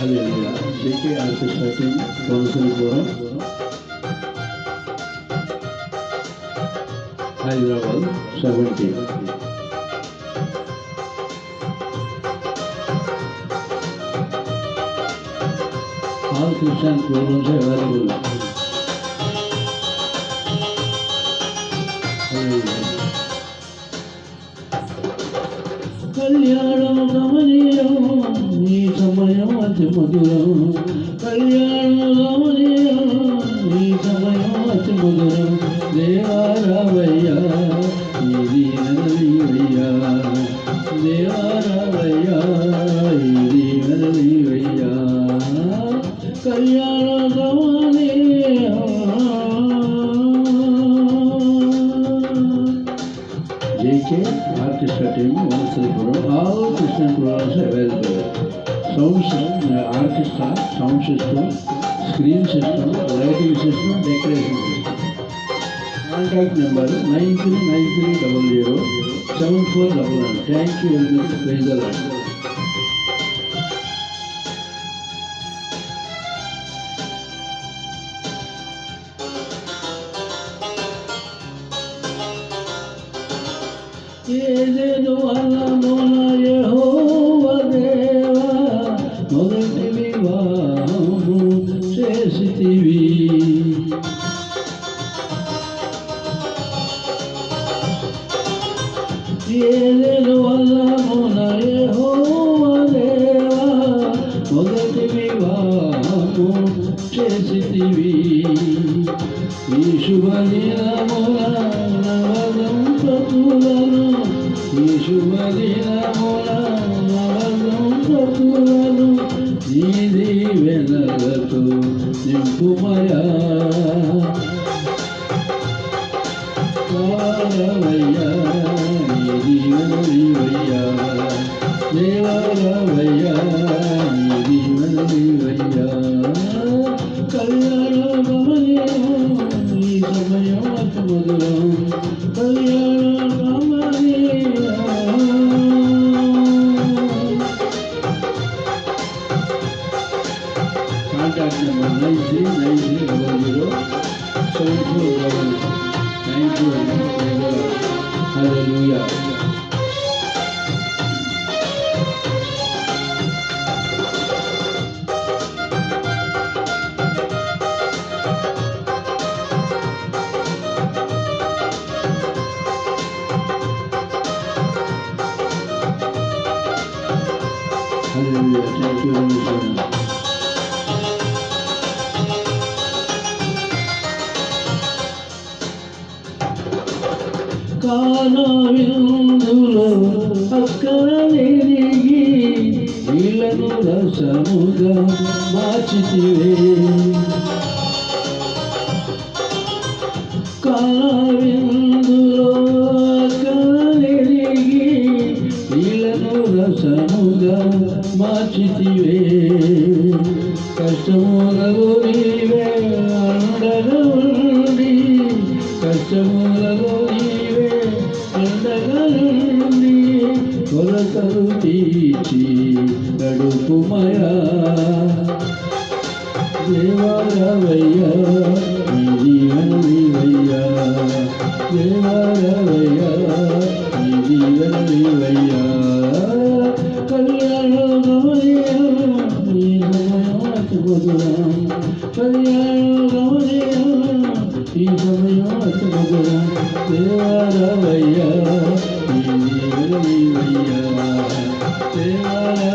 Hallelujah. JK orchestra team Konaseemapuram, Hyderabad 70. All Christian programs are available. కళ్యాణం గమనీయం ఈ సమయం అతి మధురం, కళ్యాణం గమనీయం ఈ సమయం అతి మధురం. దేవారావయ్యా ఇది నదలివయ్యా, దేవారావయ్యా ఇది నదలివయ్యా. కళ్యాణ గమనీయం. JK Orchestra team, Konasepuram. All Christian programs are available. Sound system, orchestra, sound system, screen system, lighting system, decoration system. Contact number 9393007411. Thank you very much. Praise the Lord. Eden అల్లమున యెహోవా దేవా మొదటి వివాహము చేసితివి. ఏదేను అల్లమున యెహోవా దేవా మొదటి వివాహము చేసితివి. ఈ శుభదినమున నవదంపతులను, ఈ శుభదినమున నవదంపతులను నీ దీవెనలతో నింపుమయా. దేవారావయ్యా నీ దీవెనలివయ్యా, దేవారావయ్యా నీ దీవెనలివయ్యా. కళ్యాణ గమనీయం ఈ సమయం అతి మధురం, కళ్యాణ గమనీయం. Contact number 9393007411. థ్యాంక్ యూ అండి. హల్లెలూయా. Hallelujah. Thank you very much. కానా విందులో అక్కరనిరిగి నీళ్లను రసముగా మార్చితివే. కానా విందులో అక్కరనిరిగి నీళ్లను రసముగా మార్చితివే. కష్టములలో నీవే అండగా ఉండి, కష్టములలో నీవే అండగా ఉండి కొలతలు తీర్చి నడుపుమయా. దేవారావయ్యా నీ దీవెనలివయ్యా, దేవారావయ్యా నీ దీవెనలివయ్యా. కళ్యాణ గమనీయం ఈ సమయం అతి మధురం, కళ్యాణ గమనీయం ఈ సమయం అతి మధురం. దేవారావయ్యా నీ దీవెనలివయ్యా, దేవారావయ్యా